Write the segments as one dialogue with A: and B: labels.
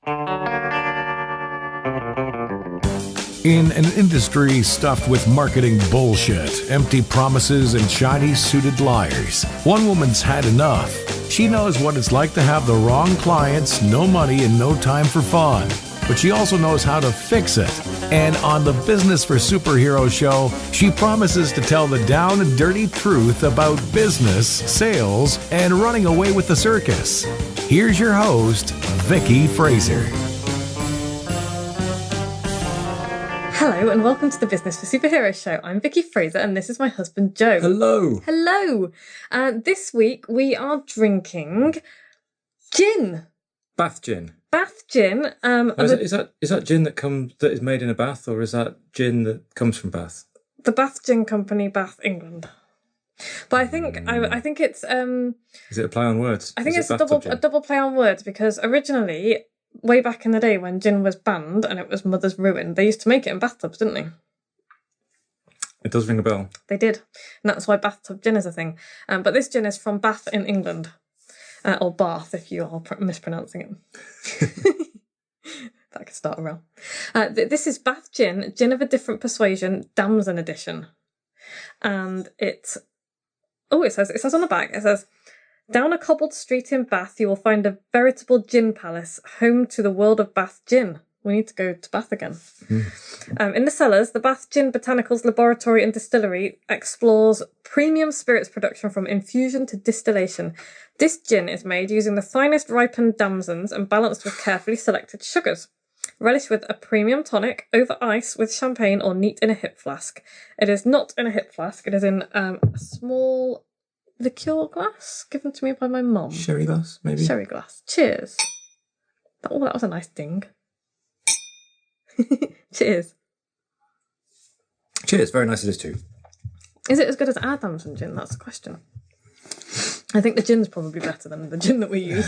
A: In an industry stuffed with marketing bullshit, empty promises, and shiny-suited liars, one woman's had enough. She knows what it's like to have the wrong clients, no money, and no time for fun. But she also knows how to fix it. And on the Business for Superheroes show, she promises to tell the down and dirty truth about business, sales, and running away with the circus. Here's your host, Vicky Fraser.
B: Hello and welcome to the Business for Superheroes show. I'm Vicky Fraser and this is my husband Joe.
C: Hello.
B: Hello. This week we are drinking gin.
C: Bath gin.
B: Bath gin.
C: Is that gin that is made in a bath, or is that gin that comes from Bath?
B: The Bath Gin Company, Bath, England. But I think I think it's
C: Is it a play on words?
B: I think it's a double play on words, because originally, way back in the day when gin was banned and it was mother's ruin, they used to make it in bathtubs, didn't they?
C: It does ring a bell.
B: They did. And that's why bathtub gin is a thing. But this gin is from Bath in England. Or Bath, if you are mispronouncing it. That could start a row. This is Bath gin, gin of a different persuasion, damson edition. And it says on the back, it says, down a cobbled street in Bath, you will find a veritable gin palace, home to the world of Bath gin. We need to go to Bath again. In the cellars, the Bath Gin Botanicals Laboratory and Distillery explores premium spirits production from infusion to distillation. This gin is made using the finest ripened damsons and balanced with carefully selected sugars. Relish with a premium tonic, over ice, with champagne, or neat in a hip flask. It is not in a hip flask. It is in a small liqueur glass given to me by my mum.
C: Sherry glass, maybe?
B: Sherry glass. Cheers. That was a nice ding. Cheers.
C: Cheers. Very nice it is too.
B: Is it as good as our damson gin? That's the question. I think the gin's probably better than the gin that we use.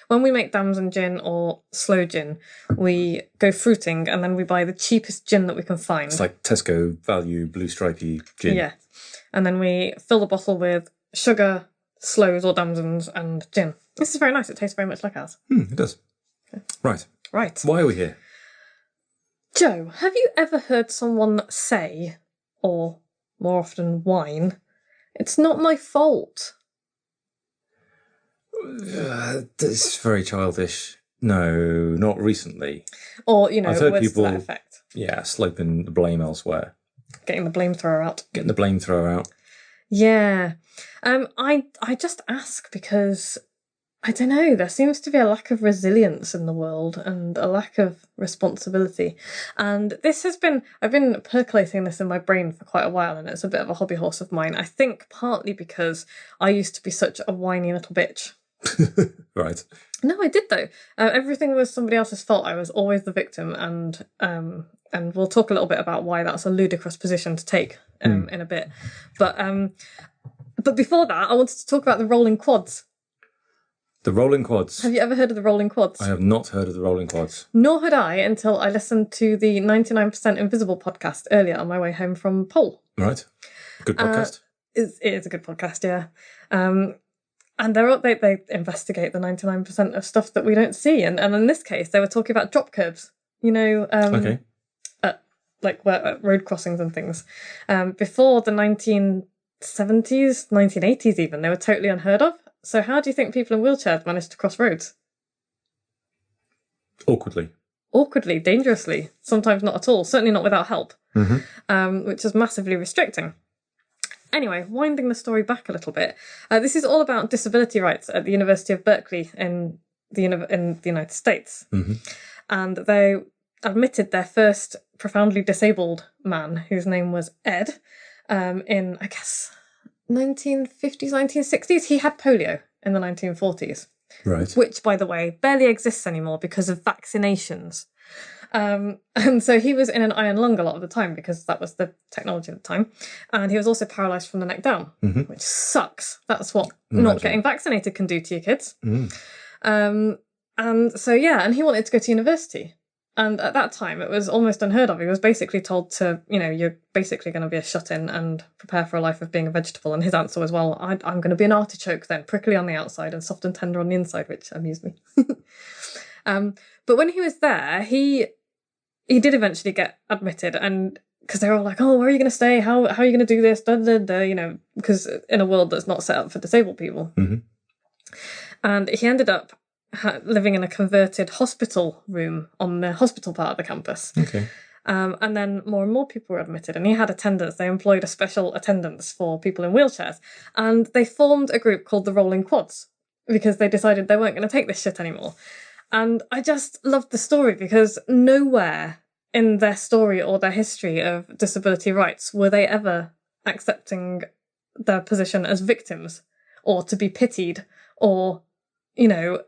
B: When we make damson gin or sloe gin, we go fruiting and then we buy the cheapest gin that we can find.
C: It's like Tesco value blue stripy gin.
B: Yeah. And then we fill the bottle with sugar, sloes or damsons and gin. This is very nice. It tastes very much like ours.
C: It does. Okay. Right. Why are we here?
B: Joe, have you ever heard someone say, or more often whine, it's not my fault?
C: It's very childish. No, not recently.
B: Or,
C: I've heard
B: words
C: people,
B: to that effect.
C: Yeah, sloping the blame elsewhere.
B: Getting the blamethrower out. Yeah. I just ask because, I don't know, there seems to be a lack of resilience in the world and a lack of responsibility. And I've been percolating this in my brain for quite a while, and it's a bit of a hobby horse of mine. I think partly because I used to be such a whiny little bitch.
C: Right.
B: No, I did though. Everything was somebody else's fault. I was always the victim, and we'll talk a little bit about why that's a ludicrous position to take in a bit. But before that, I wanted to talk about the rolling quads.
C: The rolling quads.
B: Have you ever heard of the rolling quads?
C: I have not heard of the rolling quads.
B: Nor had I until I listened to the 99% Invisible podcast earlier on my way home from Pole.
C: Right. Good podcast.
B: It is a good podcast, yeah. And they investigate the 99% of stuff that we don't see. And in this case, they were talking about drop curbs.
C: Okay.
B: At road crossings and things. Before the 1970s, 1980s even, they were totally unheard of. So how do you think people in wheelchairs managed to cross roads? Awkwardly, dangerously, sometimes not at all, certainly not without help, which is massively restricting. Anyway, winding the story back a little bit, this is all about disability rights at the University of Berkeley in the United States. And they admitted their first profoundly disabled man, whose name was Ed, in, I guess, 1950s, 1960s. He had polio in the 1940s.
C: Right.
B: Which, by the way, barely exists anymore because of vaccinations. And so he was in an iron lung a lot of the time because that was the technology at the time. And he was also paralysed from the neck down, which sucks. That's what not getting vaccinated can do to your kids. And so, and he wanted to go to university. And at that time, it was almost unheard of. He was basically told to, you're basically going to be a shut-in and prepare for a life of being a vegetable. And his answer was, well, I'm going to be an artichoke then, prickly on the outside and soft and tender on the inside, which amused me. But when he was there, he did eventually get admitted, and because they were all like, "Oh, where are you going to stay? How are you going to do this?" Da, da, da, you know, because in a world that's not set up for disabled people.
C: Mm-hmm.
B: And he ended up living in a converted hospital room on the hospital part of the campus.
C: Okay.
B: And then more and more people were admitted, and he had attendants. They employed a special attendants for people in wheelchairs, and they formed a group called the Rolling Quads because they decided they weren't going to take this shit anymore. And I just loved the story because nowhere in their story or their history of disability rights were they ever accepting their position as victims or to be pitied or, you know,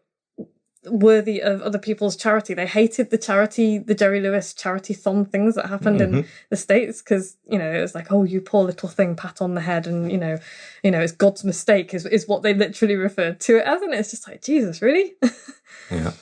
B: worthy of other people's charity. They hated the charity, the Jerry Lewis charity thon things that happened in the States because, you know, it was like, oh, you poor little thing, pat on the head, and you know, it's God's mistake is what they literally referred to it as, and it's just like, Jesus, really?
C: Yeah.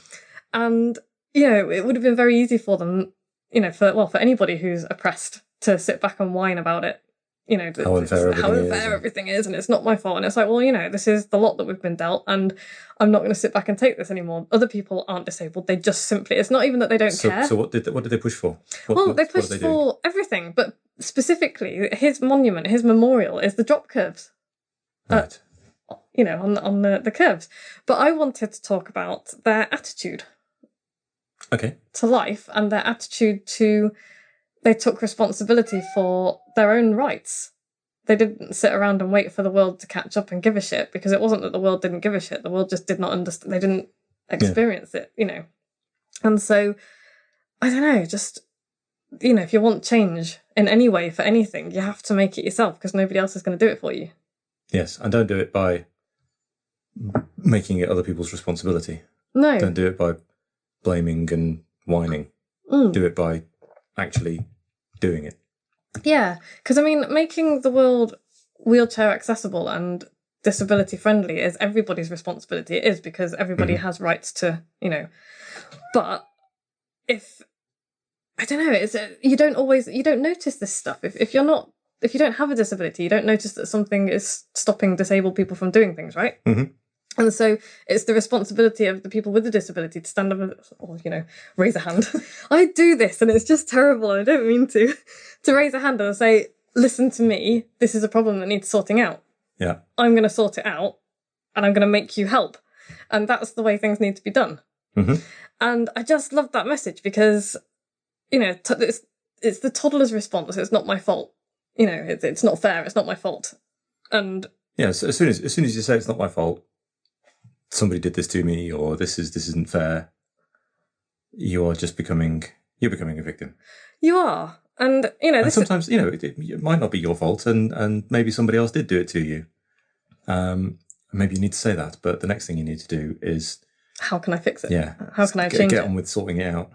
B: And, you know, it would have been very easy for them, you know, for anybody who's oppressed to sit back and whine about it. You know,
C: how unfair
B: everything is, and it's not my fault. And it's like, well, you know, this is the lot that we've been dealt, and I'm not going to sit back and take this anymore. Other people aren't disabled; they just simply, it's not even that they don't care.
C: So what did they push for?
B: They pushed for everything, but specifically, his monument, his memorial, is the drop curves.
C: Right.
B: You know, on the curves. But I wanted to talk about their attitude.
C: Okay.
B: To life and their attitude to. They took responsibility for their own rights. They didn't sit around and wait for the world to catch up and give a shit, because it wasn't that the world didn't give a shit. The world just did not understand. They didn't experience it, you know. And so, I don't know, just, you know, if you want change in any way for anything, you have to make it yourself because nobody else is going to do it for you.
C: Yes, and don't do it by making it other people's responsibility.
B: No.
C: Don't do it by blaming and whining. Do it by actually doing it.
B: Yeah, because I mean, making the world wheelchair accessible and disability friendly is everybody's responsibility. It is, because everybody has rights to, you know. But if I don't know, you don't notice this stuff. If you don't have a disability, you don't notice that something is stopping disabled people from doing things, right? Mm-hmm. And so it's the responsibility of the people with the disability to stand up or, you know, raise a hand. I do this and it's just terrible. I don't mean to raise a hand and say, listen to me, this is a problem that needs sorting out.
C: Yeah. I'm
B: going to sort it out and I'm going to make you help. And that's the way things need to be done. Mm-hmm. And I just love that message because, you know, it's the toddler's response. It's not my fault. You know, it's not fair. It's not my fault. And
C: yeah, so as soon as you say it's not my fault, somebody did this to me, or this isn't fair, you're becoming a victim.
B: You are. And, you know,
C: sometimes, you know, it might not be your fault, and maybe somebody else did do it to you. Maybe you need to say that, but the next thing you need to do is,
B: how can I fix it?
C: Yeah.
B: How can I change it?
C: Get on with sorting it out.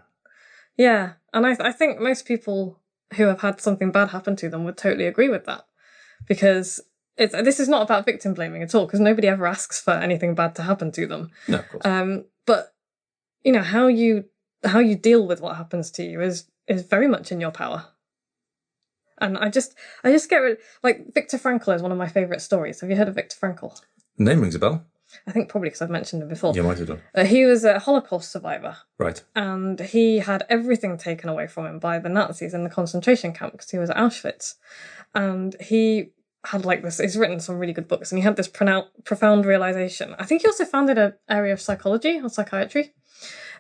B: Yeah. And I think most people who have had something bad happen to them would totally agree with that, because this is not about victim blaming at all, because nobody ever asks for anything bad to happen to them.
C: No, of course.
B: But, you know, how you deal with what happens to you is very much in your power. And I just get rid, like, Viktor Frankl is one of my favourite stories. Have you heard of Viktor Frankl?
C: The name rings a bell.
B: I think probably because I've mentioned him before.
C: Yeah, might have done.
B: He was a Holocaust survivor.
C: Right.
B: And he had everything taken away from him by the Nazis in the concentration camp because he was at Auschwitz. And he had like this, he's written some really good books, and he had this profound realization. I think he also founded an area of psychology or psychiatry.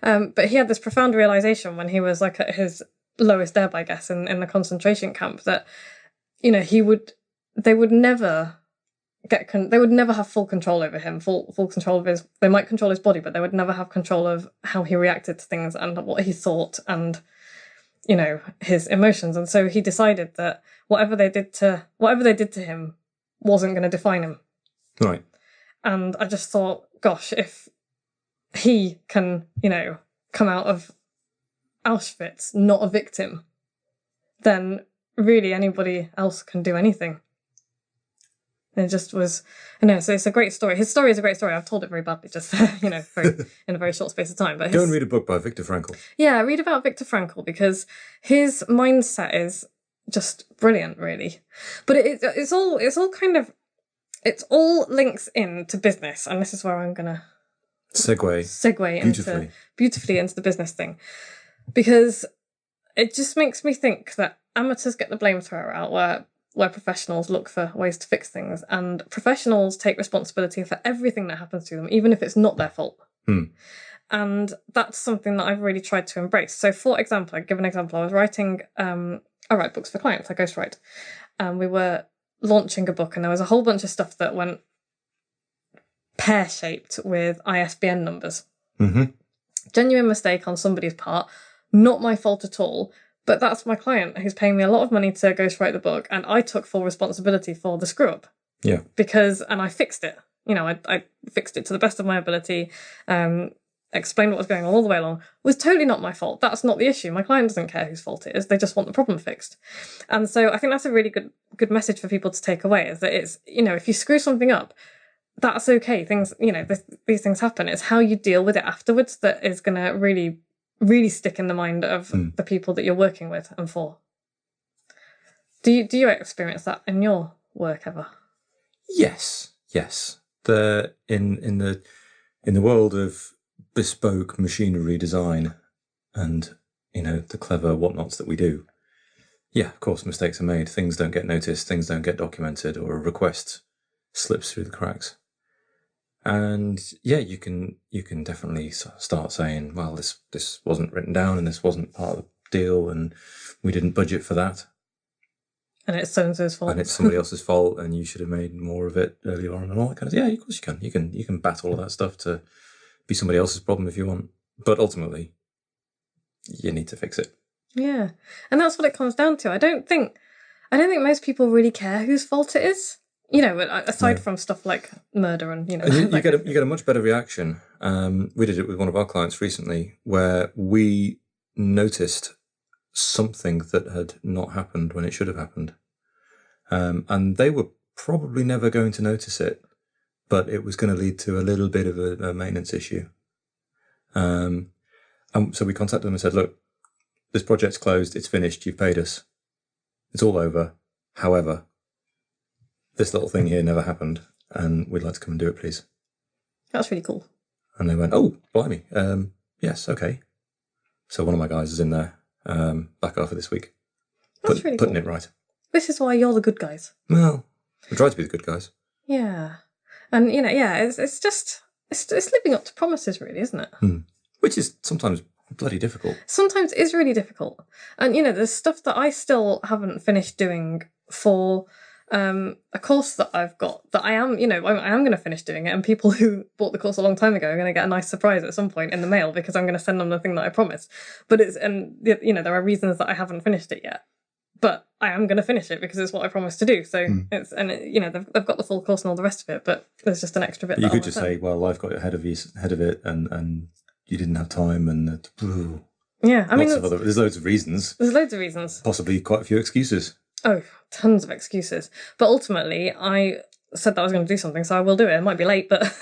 B: But he had this profound realization when he was like at his lowest ebb, I guess, in the concentration camp, that, you know, they would never have full control over him, full control of they might control his body, but they would never have control of how he reacted to things and what he thought and, you know, his emotions. And so he decided that whatever they did to him wasn't going to define him.
C: Right.
B: And I just thought, gosh, if he can, you know, come out of Auschwitz not a victim, then really anybody else can do anything. And it just was, so it's a great story. His story is a great story. I've told it very badly, just, you know, in a very short space of time. But
C: go and read a book by Viktor Frankl. Yeah,
B: read about Viktor Frankl, because his mindset is just brilliant, really. But it's all links in to business, and this is where I'm gonna
C: segue
B: beautifully into the business thing, because it just makes me think that amateurs get the blame thrower out where professionals look for ways to fix things, and professionals take responsibility for everything that happens to them, even if it's not their fault. And that's something that I've really tried to embrace. So, for example, I give an example. I was writing, I write books for clients, I ghostwrite. And we were launching a book, and there was a whole bunch of stuff that went pear-shaped with ISBN numbers. Genuine mistake on somebody's part, not my fault at all, but that's my client who's paying me a lot of money to ghostwrite the book, and I took full responsibility for the screw-up.
C: Yeah.
B: And I fixed it. I fixed it to the best of my ability, explained what was going on all the way along. It was totally not my fault. That's not the issue. My client doesn't care whose fault it is. They just want the problem fixed. And so I think that's a really good message for people to take away, is that it's, if you screw something up, that's okay. Things, these things happen. It's how you deal with it afterwards that is going to really, really stick in the mind of the people that you're working with and for. Do you experience that in your work ever?
C: Yes. In the world of bespoke machinery design and the clever whatnots that we do, of course mistakes are made. Things don't get noticed, things don't get documented, or a request slips through the cracks. And you can definitely start saying, well, this wasn't written down, and this wasn't part of the deal, and we didn't budget for that,
B: and it's so-and-so's fault,
C: and it's somebody else's fault, and you should have made more of it earlier on, and all that kind of of course you can. You can bat all of that stuff to be somebody else's problem if you want, but ultimately you need to fix it.
B: Yeah, and that's what it comes down to. I don't think most people really care whose fault it is. Aside from stuff like murder and
C: and you get a much better reaction. We did it with one of our clients recently, where we noticed something that had not happened when it should have happened, and they were probably never going to notice it, but it was going to lead to a little bit of a maintenance issue. And so we contacted them and said, look, this project's closed, it's finished, you've paid us, it's all over. However, this little thing here never happened, and we'd like to come and do it, please.
B: That's really cool.
C: And they went, oh, blimey, yes, okay. So one of my guys is in there back after this week, putting it right.
B: This is why you're the good guys.
C: Well, we try to be the good guys.
B: Yeah. And, it's just, it's living up to promises, really, isn't it?
C: Which is sometimes bloody difficult.
B: Sometimes it's really difficult. And, there's stuff that I still haven't finished doing for a course that I've got that I am going to finish doing it, and people who bought the course a long time ago are going to get a nice surprise at some point in the mail, because I'm going to send them the thing that I promised. But there are reasons that I haven't finished it yet, but I am going to finish it because it's what I promised to do. So they've got the full course and all the rest of it, but there's just an extra bit.
C: You could just say, well, life got ahead of it, and you didn't have time, and there's loads of reasons. There's loads of reasons. Possibly quite a few excuses.
B: Oh, tons of excuses. But ultimately, I said that I was going to do something, so I will do it. It might be late, but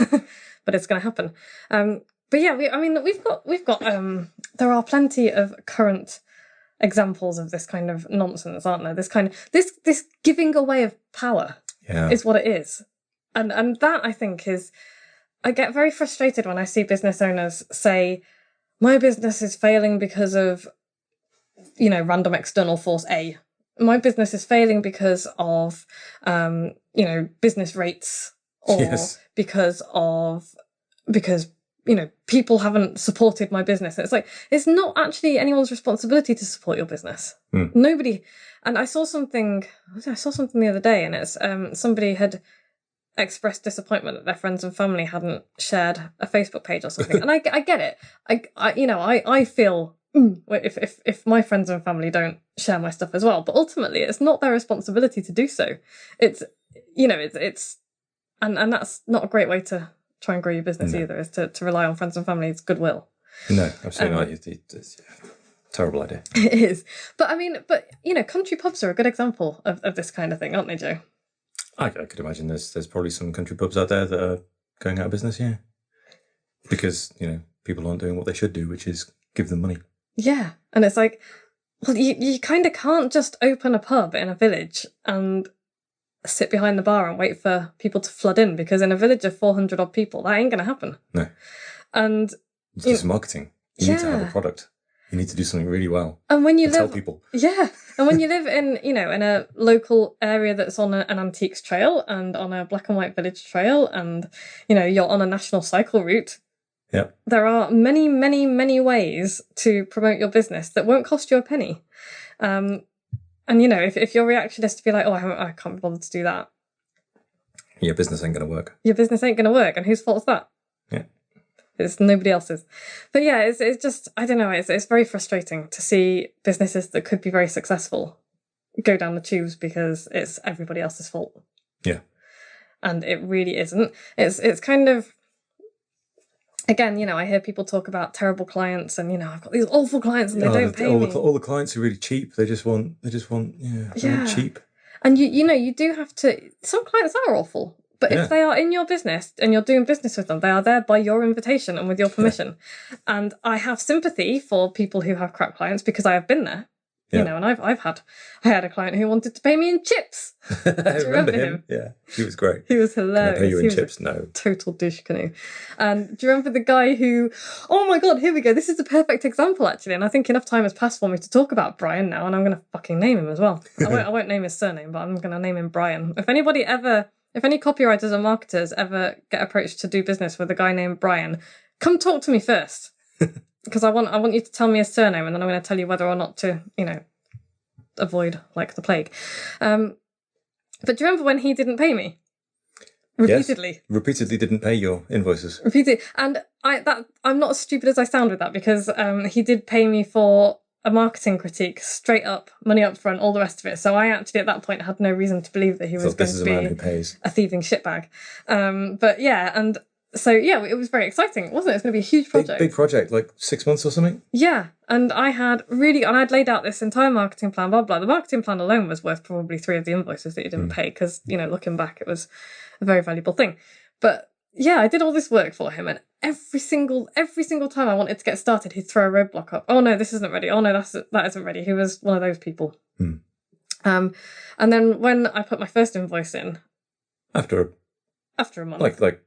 B: but it's going to happen. But yeah, we've got. There are plenty of current examples of this kind of nonsense, aren't there? This giving away of power is what it is, and that, I think, is. I get very frustrated when I see business owners say, "My business is failing because of, random external force A. My business is failing because of, business rates, or because people haven't supported my business." It's like, it's not actually anyone's responsibility to support your business. Nobody. And I saw something the other day, and it's somebody had expressed disappointment that their friends and family hadn't shared a Facebook page or something. And I get it. I feel if my friends and family don't share my stuff as well, but ultimately it's not their responsibility to do so. It's and that's not a great way to try and grow your business either, is to rely on friends and family's goodwill.
C: No, absolutely not. It's terrible idea.
B: It is. But country pubs are a good example of this kind of thing, aren't they, Joe?
C: I could imagine there's probably some country pubs out there that are going out of business, because people aren't doing what they should do, which is give them money. Yeah, and it's like, well, you kind of can't just open a pub in a village and sit behind the bar and wait for people to flood in, because in a village of 400 odd people, that ain't going to happen. No.
B: And
C: You do some marketing. You need to have a product. You need to do something really well.
B: And when you
C: tell people.
B: Yeah. And when you live in, in a local area that's on an antiques trail and on a black and white village trail and, you're on a national cycle route, there are many, many, many ways to promote your business that won't cost you a penny. And, if your reaction is to be like, oh, I can't be bothered to do that.
C: Your business ain't going to work.
B: Your business ain't going to work. And whose fault is that?
C: Yeah.
B: It's nobody else's. But yeah, it's just, I don't know, it's very frustrating to see businesses that could be very successful go down the tubes because it's everybody else's fault.
C: Yeah.
B: And it really isn't. It's kind of, again, I hear people talk about terrible clients and, I've got these awful clients and they don't pay me.
C: All the clients are really cheap. They just want cheap.
B: And you do have to, some clients are awful. But if they are in your business and you're doing business with them, they are there by your invitation and with your permission. Yeah. And I have sympathy for people who have crap clients because I have been there.
C: Yeah.
B: And I had a client who wanted to pay me in chips.
C: I remember him. Yeah, he was great.
B: He was hilarious.
C: Can I pay you in chips? No.
B: Total douche canoe. And do you remember the guy who? Oh my God! Here we go. This is the perfect example, actually. And I think enough time has passed for me to talk about Brian now, and I'm going to fucking name him as well. I won't name his surname, but I'm going to name him Brian. If any copywriters or marketers ever get approached to do business with a guy named Brian, come talk to me first. Because I want you to tell me his surname and then I'm going to tell you whether or not to, avoid like the plague. But do you remember when he didn't pay me? Repeatedly.
C: Yes, repeatedly didn't pay your invoices.
B: Repeatedly. And I'm not as stupid as I sound with that because he did pay me for a marketing critique, straight up, money up front, all the rest of it. So I actually at that point had no reason to believe that he was going to be a thieving shitbag. But yeah, and so yeah, it was very exciting, wasn't it? It's going to be a huge project.
C: Big project, like 6 months or something?
B: Yeah, and I'd laid out this entire marketing plan, blah, blah. The marketing plan alone was worth probably 3 of the invoices that you didn't pay because, looking back, it was a very valuable thing. But yeah, I did all this work for him and every single time I wanted to get started, he'd throw a roadblock up. Oh no, this isn't ready. Oh no, that isn't ready. He was one of those people. And then when I put my first invoice in,
C: after a month, like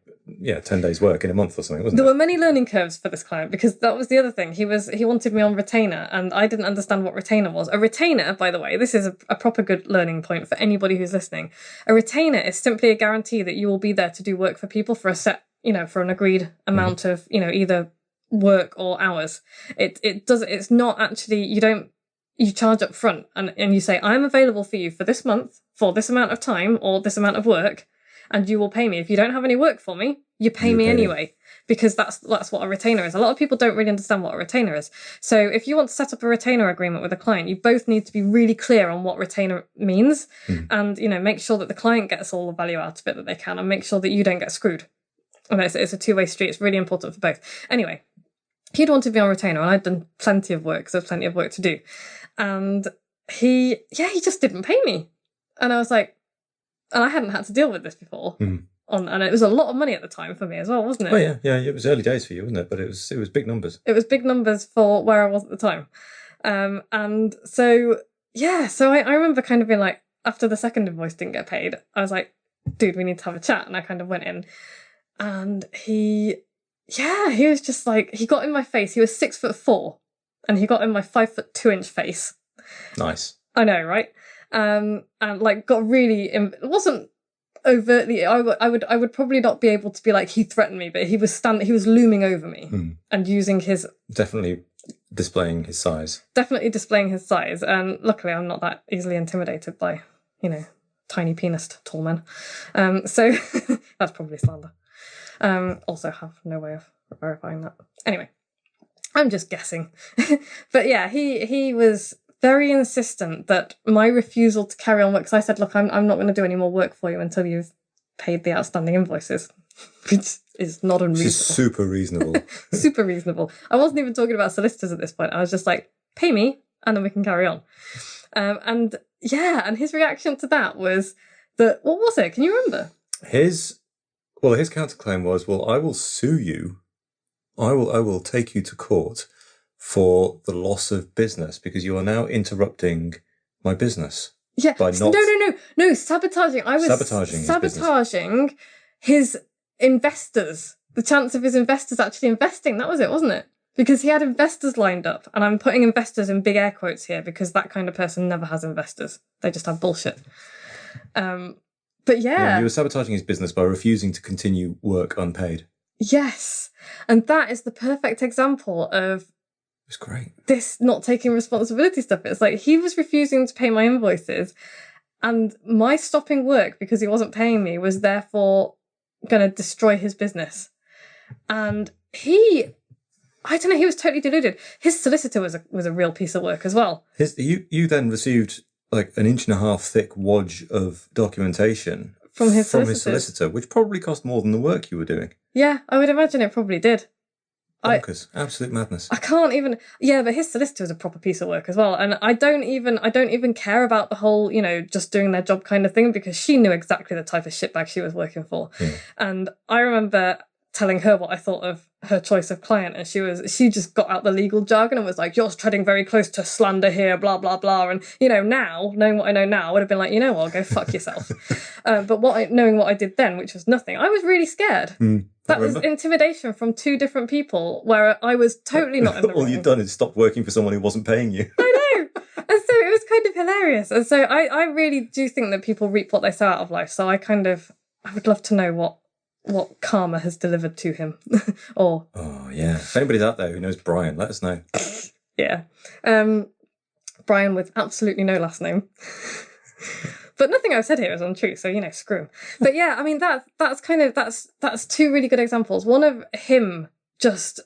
C: 10 days work in a month or something, wasn't
B: there were many learning curves for this client because that was the other thing. He wanted me on retainer and I didn't understand what retainer was. A retainer, by the way, this is a proper good learning point for anybody who's listening. A retainer is simply a guarantee that you will be there to do work for people for a set, for an agreed amount of, either work or hours. It's not actually, you charge up front and you say, I'm available for you for this month, for this amount of time or this amount of work, and you will pay me. If you don't have any work for me, you pay me anyway, because that's what a retainer is. A lot of people don't really understand what a retainer is. So if you want to set up a retainer agreement with a client, you both need to be really clear on what retainer means and, make sure that the client gets all the value out of it that they can and make sure that you don't get screwed. And it's a two-way street. It's really important for both. Anyway, he'd wanted me on retainer and I'd done plenty of work, so there was plenty of work to do. And he just didn't pay me. And I was like, and I hadn't had to deal with this before. And it was a lot of money at the time for me as well, wasn't it?
C: Oh yeah, it was early days for you, wasn't it? But it was big numbers.
B: It was big numbers for where I was at the time. And so I remember kind of being like, after the second invoice didn't get paid, I was like, dude, we need to have a chat. And I kind of went in and he was just like, he got in my face. He was 6'4" and he got in my 5'2" face.
C: Nice.
B: I know, right? And like got really, it wasn't overtly, I would probably not be able to be like, he threatened me, but he was looming over me and using his...
C: Definitely displaying his size.
B: And luckily I'm not that easily intimidated by, tiny penised tall men. So that's probably slander. Also have no way of verifying that. Anyway, I'm just guessing. But yeah, he was very insistent that my refusal to carry on work, because I said, look, I'm not going to do any more work for you until you've paid the outstanding invoices, which is not unreasonable.
C: Which is super reasonable.
B: Super reasonable. I wasn't even talking about solicitors at this point. I was just like, pay me and then we can carry on. And his reaction to that was that, what was it? Can you remember?
C: His counterclaim was, well, I will sue you. I will take you to court for the loss of business because you are now interrupting my business.
B: Yeah.
C: By not...
B: No, sabotaging. I was sabotaging his investors the chance of his investors actually investing. That was it, wasn't it? Because he had investors lined up. And I'm putting investors in big air quotes here because that kind of person never has investors. They just have bullshit. But yeah.
C: You were sabotaging his business by refusing to continue work unpaid.
B: Yes. And that is the perfect example of
C: it's great.
B: This not taking responsibility stuff. It's like he was refusing to pay my invoices, and my stopping work because he wasn't paying me was therefore going to destroy his business. And I don't know, he was totally deluded. His solicitor was a real piece of work as well.
C: You then received like an 1.5 inch thick wodge of documentation
B: from his solicitor,
C: which probably cost more than the work you were doing.
B: Yeah, I would imagine it probably did.
C: Bonkers. Absolute madness.
B: I can't even. Yeah, but his solicitor was a proper piece of work as well, and I don't even care about the whole, just doing their job kind of thing, because she knew exactly the type of shitbag she was working for. Yeah. And I remember telling her what I thought of her choice of client, and she just got out the legal jargon and was like, "You're treading very close to slander here, blah blah blah." And now knowing what I know now, I would have been like, what, go fuck yourself. But knowing what I did then, which was nothing, I was really scared. That was intimidation from two different people where I was totally not in the wrong.
C: All you'd done is stop working for someone who wasn't paying you.
B: I know. And so it was kind of hilarious. And so I really do think that people reap what they sow out of life. So I would love to know what karma has delivered to him. Oh,
C: yeah. If anybody's out there who knows Brian, let us know.
B: Yeah. Brian with absolutely no last name. But nothing I've said here is untrue, so screw him. But yeah, I mean that's two really good examples. One of him just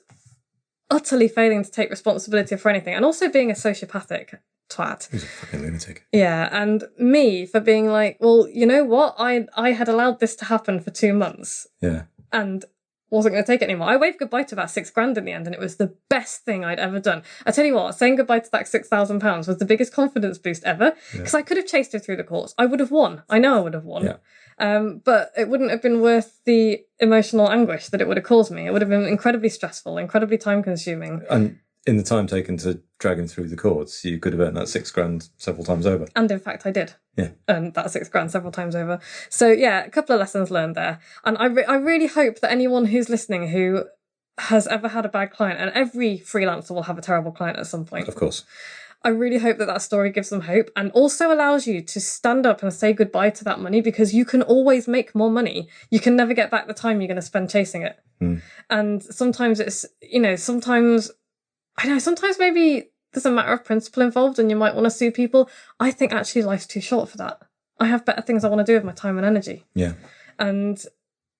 B: utterly failing to take responsibility for anything, and also being a sociopathic twat.
C: He's a fucking lunatic.
B: Yeah, and me for being like, well, you know what? I had allowed this to happen for 2 months.
C: Yeah.
B: And wasn't going to take it anymore. I waved goodbye to about $6,000 in the end, and it was the best thing I'd ever done. I tell you what, saying goodbye to that £6,000 was the biggest confidence boost ever, because I could have chased her through the courts. I would have won. I know I would have won. Yeah. But it wouldn't have been worth the emotional anguish that it would have caused me. It would have been incredibly stressful, incredibly time consuming.
C: And in the time taken to drag him through the courts, you could have earned that $6,000 several times over.
B: And in fact, I did.
C: Yeah.
B: Earn that $6,000 several times over. So yeah, a couple of lessons learned there. And I really hope that anyone who's listening who has ever had a bad client, and every freelancer will have a terrible client at some point.
C: Of course.
B: I really hope that story gives them hope, and also allows you to stand up and say goodbye to that money, because you can always make more money. You can never get back the time you're going to spend chasing it. And sometimes it's, sometimes maybe there's a matter of principle involved and you might want to sue people. I think actually life's too short for that. I have better things I want to do with my time and energy.
C: Yeah.
B: And,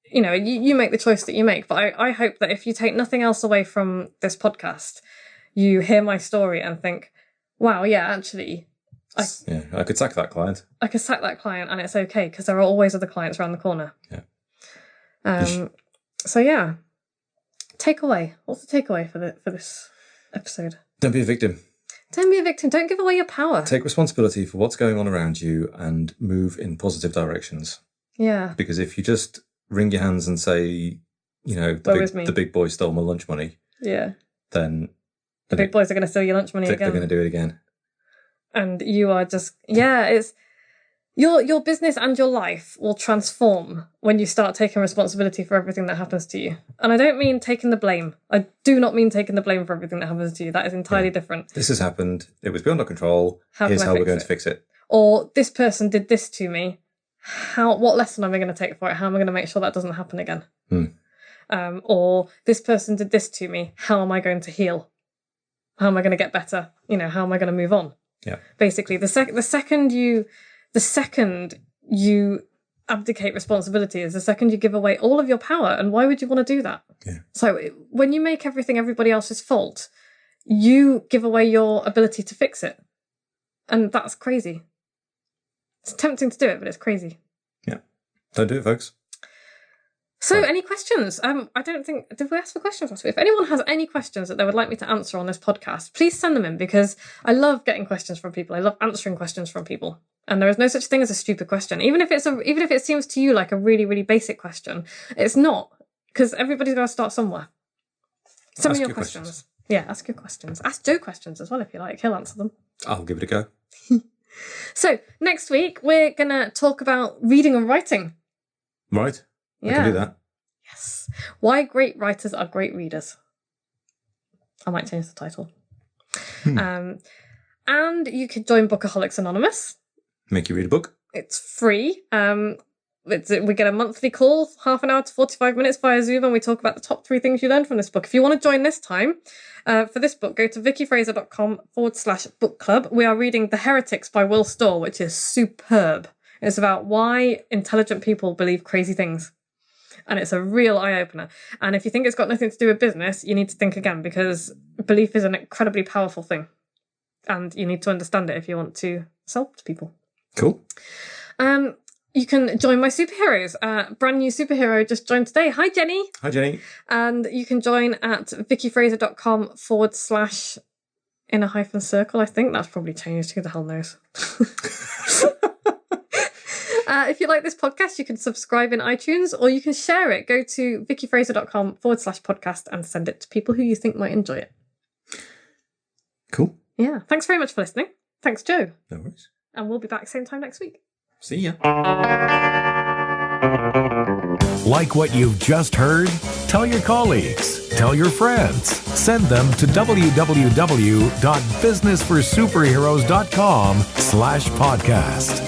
B: you make the choice that you make. But I hope that if you take nothing else away from this podcast, you hear my story and think, wow, yeah, actually,
C: I could sack that client.
B: I could sack that client and it's okay, because there are always other clients around the corner.
C: Yeah.
B: So yeah, takeaway. What's the takeaway for this episode?
C: Don't be a victim.
B: Don't be a victim. Don't give away your power.
C: Take responsibility for what's going on around you and move in positive directions.
B: Yeah.
C: Because if you just wring your hands and say, the big boy stole my lunch money.
B: Yeah.
C: Then
B: the big boys are going to steal your lunch money again.
C: They're going to do it again.
B: And you are just, it's your business and your life will transform when you start taking responsibility for everything that happens to you. And I don't mean taking the blame. I do not mean taking the blame for everything that happens to you. That is entirely different.
C: This has happened. It was beyond our control. Here's how we're going to fix it.
B: Or this person did this to me. What lesson am I going to take for it? How am I going to make sure that doesn't happen again? Or this person did this to me. How am I going to heal? How am I going to get better? How am I going to move on?
C: Yeah.
B: Basically, the second you abdicate responsibility is the second you give away all of your power. And why would you want to do that?
C: Yeah.
B: So when you make everything everybody else's fault, you give away your ability to fix it. And that's crazy. It's tempting to do it, but it's crazy.
C: Yeah. Don't do it, folks.
B: So, any questions? I don't think... Did we ask for questions last week? If anyone has any questions that they would like me to answer on this podcast, please send them in, because I love getting questions from people. I love answering questions from people. And there is no such thing as a stupid question. Even if it seems to you like a really, really basic question, it's not, because everybody's got to start somewhere. Send me your questions. Yeah, ask your questions. Ask Joe questions as well if you like. He'll answer them.
C: I'll give it a go.
B: So, next week, we're going to talk about reading and writing.
C: Right.
B: Yeah.
C: I can do that.
B: Yes. Why great writers are great readers. I might change the title. And you could join Bookaholics Anonymous.
C: Make you read a book.
B: It's free. We get a monthly call, half an hour to 45 minutes via Zoom, and we talk about the top 3 things you learned from this book. If you want to join this time, for this book, go to vickyfraser.com/book club. We are reading The Heretics by Will Storr, which is superb. It's about why intelligent people believe crazy things. And it's a real eye-opener. And if you think it's got nothing to do with business, you need to think again, because belief is an incredibly powerful thing. And you need to understand it if you want to sell to people.
C: Cool.
B: You can join my superheroes. Brand new superhero just joined today. Hi, Jenny.
C: Hi, Jenny.
B: And you can join at vickyfraser.com/in-a-circle. I think that's probably changed. Who the hell knows? If you like this podcast, you can subscribe in iTunes, or you can share it. Go to vickyfraser.com/podcast and send it to people who you think might enjoy it.
C: Cool.
B: Yeah. Thanks very much for listening. Thanks, Joe.
C: No worries.
B: And we'll be back same time next week.
C: See ya.
A: Like what you've just heard? Tell your colleagues, tell your friends, send them to www.businessforsuperheroes.com/podcast.